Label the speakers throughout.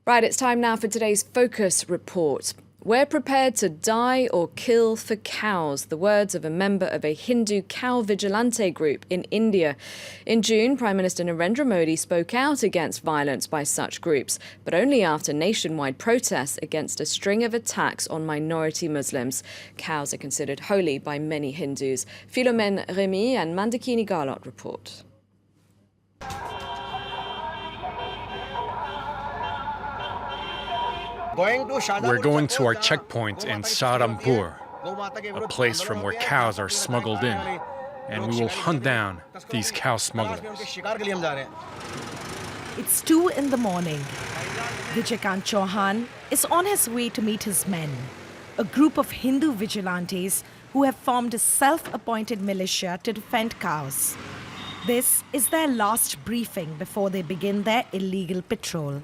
Speaker 1: Right, it's time now for today's Focus Report. We're prepared to die or kill for cows, the words of a member of a Hindu cow vigilante group in India. In June, Prime Minister Narendra Modi spoke out against violence by such groups, but only after nationwide protests against a string of attacks on minority Muslims. Cows are considered holy by many Hindus. Philomene Remy and Mandakini Gahlot report.
Speaker 2: We're going to our checkpoint in Saharanpur, a place from where cows are smuggled in, and we will hunt down these cow smugglers.
Speaker 3: It's 2 in the morning. Vijayakant Chauhan is on his way to meet his men, a group of Hindu vigilantes who have formed a self-appointed militia to defend cows. This is their last briefing before they begin their illegal patrol.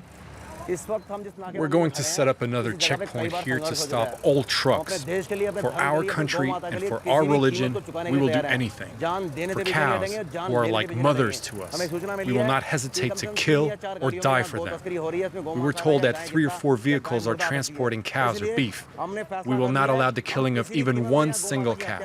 Speaker 2: We're going to set up another checkpoint here to stop all trucks. For our country and for our religion, we will do anything. For cows, who are like mothers to us, we will not hesitate to kill or die for them. We were told that 3 or 4 vehicles are transporting cows or beef. We will not allow the killing of even one single cow.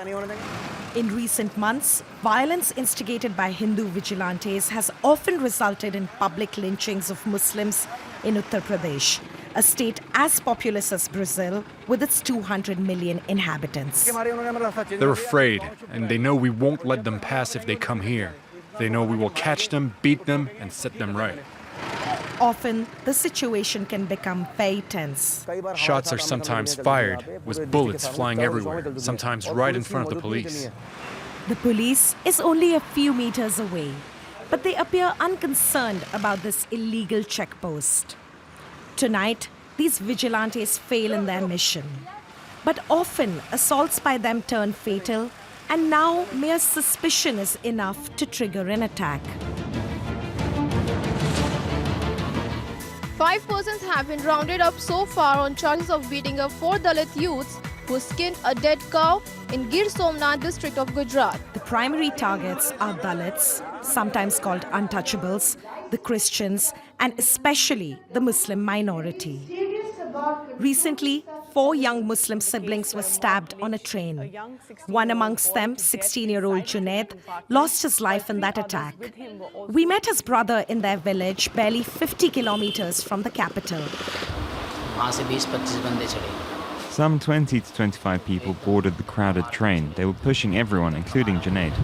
Speaker 3: In recent months, violence instigated by Hindu vigilantes has often resulted in public lynchings of Muslims in Uttar Pradesh, a state as populous as Brazil with its 200 million inhabitants.
Speaker 2: They're afraid, and they know we won't let them pass if they come here. They know we will catch them, beat them, and set them right.
Speaker 3: Often, the situation can become very tense.
Speaker 2: Shots are sometimes fired, with bullets flying everywhere, sometimes right in front of the police.
Speaker 3: The police is only a few meters away, but they appear unconcerned about this illegal checkpost. Tonight, these vigilantes fail in their mission. But often, assaults by them turn fatal, and now mere suspicion is enough to trigger an attack.
Speaker 4: 5 persons have been rounded up so far on charges of beating up 4 Dalit youths who skinned a dead cow in Gir Somnath district of Gujarat.
Speaker 3: The primary targets are Dalits, sometimes called untouchables, the Christians, and especially the Muslim minority. Recently, 4 young Muslim siblings were stabbed on a train. One amongst them, 16-year-old Junaid, lost his life in that attack. We met his brother in their village, barely 50 kilometers from the capital.
Speaker 5: Some 20 to 25 people boarded the crowded train. They were pushing everyone, including Junaid.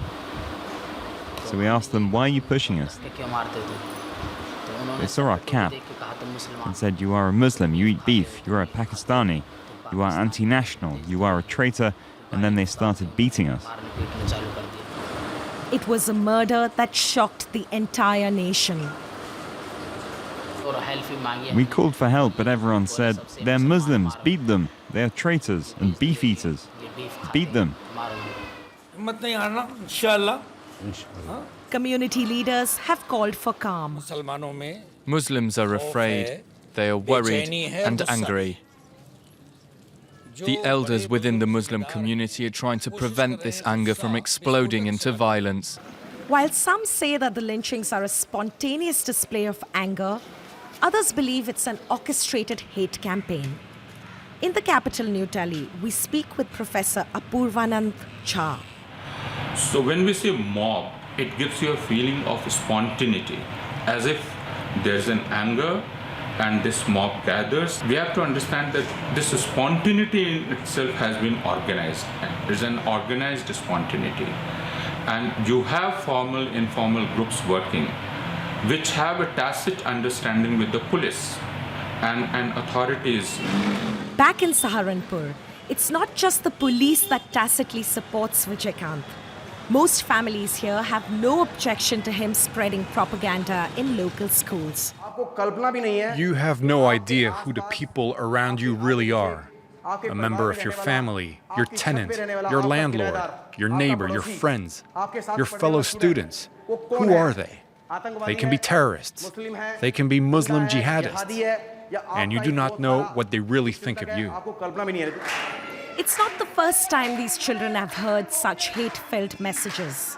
Speaker 5: So we asked them, "Why are you pushing us?" They saw our cap and said, "You are a Muslim, you eat beef, you are a Pakistani, you are anti-national, you are a traitor," and then they started beating us.
Speaker 3: It was a murder that shocked the entire nation.
Speaker 5: We called for help, but everyone said, "They're Muslims, beat them, they're traitors and beef eaters. Beat them."
Speaker 3: Community leaders have called for calm.
Speaker 6: Muslims are afraid, they are worried and angry. The elders within the Muslim community are trying to prevent this anger from exploding into violence.
Speaker 3: While some say that the lynchings are a spontaneous display of anger, others believe it's an orchestrated hate campaign. In the capital, New Delhi, we speak with Professor Apurvanand Jha.
Speaker 7: So when we say mob, it gives you a feeling of spontaneity, as if there's an anger and this mob gathers. We have to understand that this spontaneity in itself has been organized. There's an organized spontaneity. And you have formal, informal groups working, which have a tacit understanding with the police and authorities.
Speaker 3: Back in Saharanpur, it's not just the police that tacitly supports Vijayakant. Most families here have no objection to him spreading propaganda in local schools.
Speaker 2: You have no idea who the people around you really are. A member of your family, your tenant, your landlord, your neighbor, your friends, your fellow students. Who are they? They can be terrorists. They can be Muslim jihadists. And you do not know what they really think of you.
Speaker 3: It's not the first time these children have heard such hate-filled messages.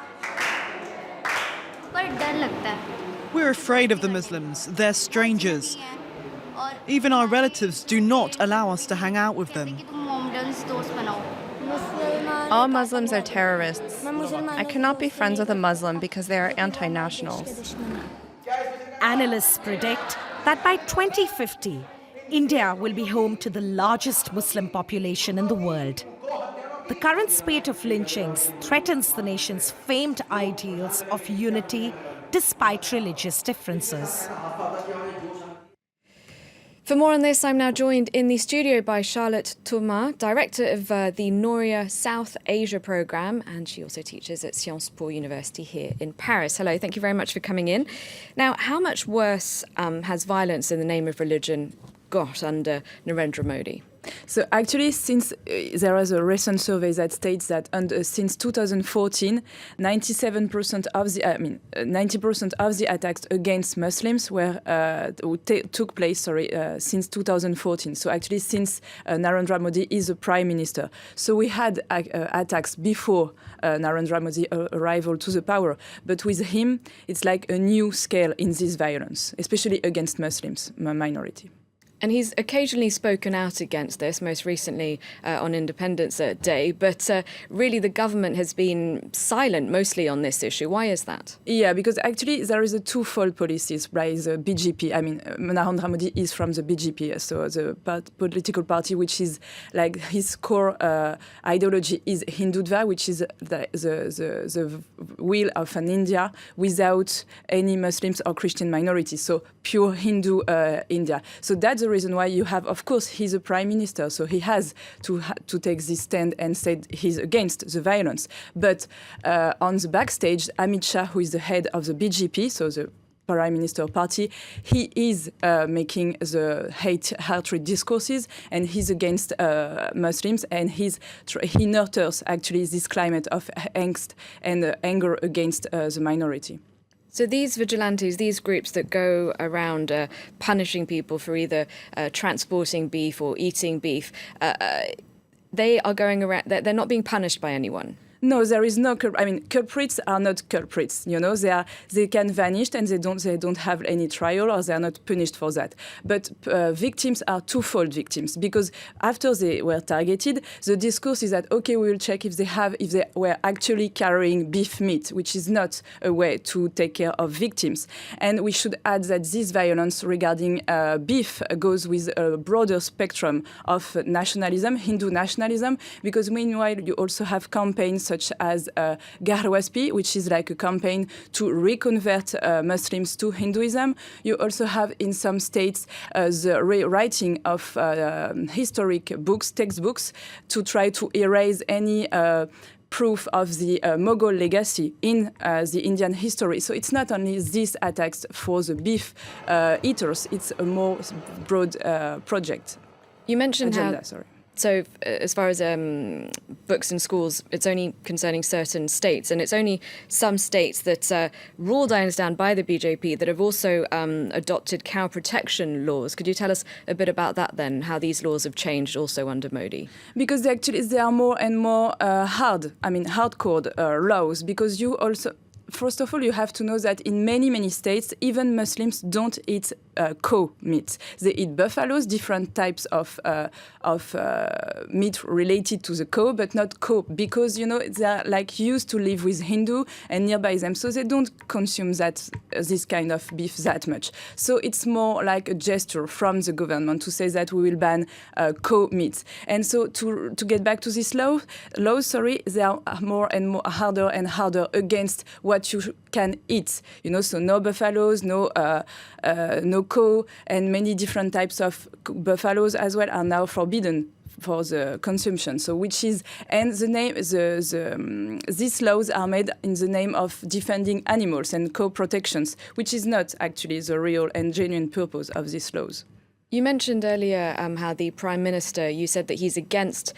Speaker 8: We're afraid of the Muslims. They're strangers. Even our relatives do not allow us to hang out with them.
Speaker 9: All Muslims are terrorists. I cannot be friends with a Muslim because they are anti-nationals.
Speaker 3: Analysts predict that by 2050, India will be home to the largest Muslim population in the world. The current spate of lynchings threatens the nation's famed ideals of unity despite religious differences.
Speaker 1: For more on this, I'm now joined in the studio by Charlotte Thomas, director of the Noria South Asia programme, and she also teaches at Sciences Po University here in Paris. Hello, thank you very much for coming in. Now, how much worse has violence in the name of religion got under Narendra Modi?
Speaker 10: So actually, since there was a recent survey that states that since 2014, 90% of the attacks against Muslims took place since 2014. So actually, since Narendra Modi is a prime minister, so we had attacks before Narendra Modi's arrival to the power, but with him, it's like a new scale in this violence, especially against Muslims, minority.
Speaker 1: And he's occasionally spoken out against this, most recently on Independence Day. But really, the government has been silent mostly on this issue. Why is that?
Speaker 10: Yeah, because actually there is a twofold policies by the BJP. I mean, Narendra Modi is from the BJP, so the political party which is like his core ideology is Hindutva, which is the will of an India without any Muslims or Christian minorities. So pure Hindu India. So that's the reason why you have, of course, he's a prime minister, so he has to take this stand and say he's against the violence. But on the backstage, Amit Shah, who is the head of the BJP, so the Prime Minister party, he is making the hatred discourses, and he's against Muslims, and he nurtures actually this climate of angst and anger against the minority.
Speaker 1: So these vigilantes, these groups that go around punishing people for either transporting beef or eating beef, they are going around, they're not being punished by anyone.
Speaker 10: No, there is no. Culprits are not culprits. You know, they can vanish and they don't have any trial or they are not punished for that. But victims are twofold victims, because after they were targeted, the discourse is that okay, we will check if they were actually carrying beef meat, which is not a way to take care of victims. And we should add that this violence regarding beef goes with a broader spectrum of nationalism, Hindu nationalism, because meanwhile you also have campaigns such as Gahlot, which is like a campaign to reconvert Muslims to Hinduism. You also have in some states the rewriting of historic books, textbooks, to try to erase any proof of the Mughal legacy in the Indian history. So it's not only these attacks for the beef eaters, it's a more broad project.
Speaker 1: You mentioned
Speaker 10: agenda,
Speaker 1: So as far as books in schools, it's only concerning certain states, and it's only some states that ruled, I understand, by the BJP that have also adopted cow protection laws. Could you tell us a bit about that then, how these laws have changed also under Modi?
Speaker 10: Because they are more and more hardcore laws, because you also... First of all, you have to know that in many, many states, even Muslims don't eat cow meat. They eat buffaloes, different types of meat related to the cow, but not cow, because, you know, they're like used to live with Hindu and nearby them, so they don't consume this kind of beef that much. So it's more like a gesture from the government to say that we will ban cow meat. And so to get back to this laws, they are more and more harder and harder against what you can eat, you know, so no buffaloes, no cow, and many different types of buffaloes as well are now forbidden for the consumption. So these laws are made in the name of defending animals and co-protections, which is not actually the real and genuine purpose of these laws.
Speaker 1: You mentioned earlier how the Prime Minister, you said that he's against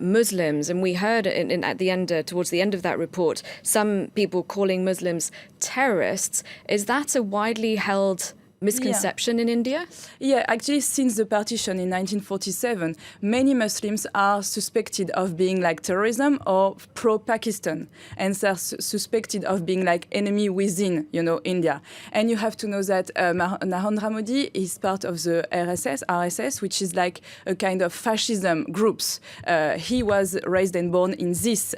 Speaker 1: Muslims, and we heard at the end, towards the end of that report, some people calling Muslims terrorists. Is that a widely held misconception in India?
Speaker 10: Yeah, actually, since the partition in 1947, many Muslims are suspected of being like terrorism or pro-Pakistan, and they're suspected of being like enemy within, India. And you have to know that Narendra Modi is part of the RSS, which is like a kind of fascism groups. He was raised and born in this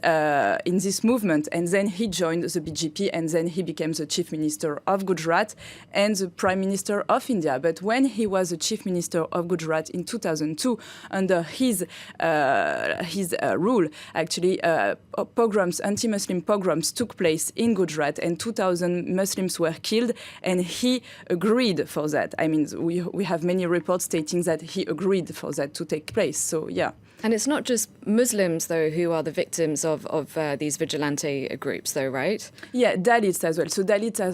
Speaker 10: movement, and then he joined the BJP, and then he became the chief minister of Gujarat and the prime minister of India. But when he was the chief minister of Gujarat in 2002, under his rule, actually, pogroms, anti-Muslim pogroms took place in Gujarat, and 2,000 Muslims were killed, and he agreed for that. I mean, we have many reports stating that he agreed for that to take place. So, yeah.
Speaker 1: And it's not just Muslims, though, who are the victims of these vigilante groups, though, right?
Speaker 10: Yeah, Dalits as well. So Dalits are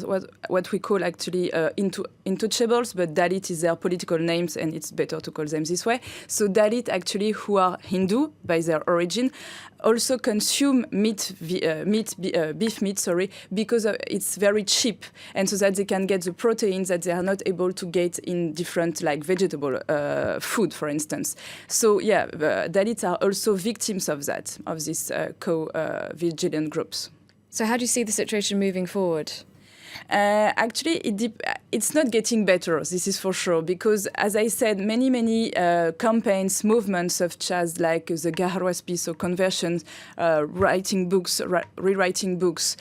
Speaker 10: what we call actually intouchables, but Dalit is their political names, and it's better to call them this way. So Dalit, actually, who are Hindu by their origin, also consume beef meat, because it's very cheap, and so that they can get the proteins that they are not able to get in different, like, vegetable food, for instance. So, yeah, Dalits are also victims of that, of these co-vigilant groups.
Speaker 1: So how do you see the situation moving forward?
Speaker 10: Actually, it's not getting better, this is for sure, because, as I said, many campaigns, movements such as like the Gahlot piece, so conversions, writing books, rewriting books,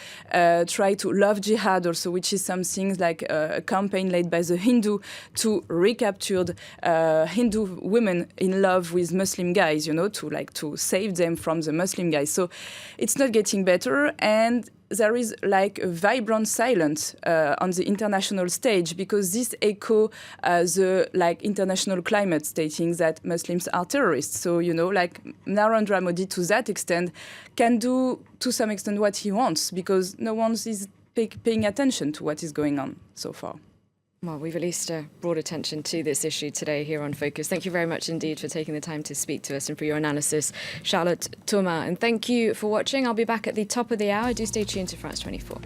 Speaker 10: try to love jihad also, which is something like a campaign led by the Hindu to recapture Hindu women in love with Muslim guys, to save them from the Muslim guys. So it's not getting better, and there is like a vibrant silence on the international stage, because this echo the international climate stating that Muslims are terrorists. So, Narendra Modi, to that extent, can do to some extent what he wants, because no one is paying attention to what is going on so far.
Speaker 1: Well, we've at least brought attention to this issue today here on Focus. Thank you very much indeed for taking the time to speak to us and for your analysis, Charlotte Thomas. And thank you for watching. I'll be back at the top of the hour. Do stay tuned to France 24.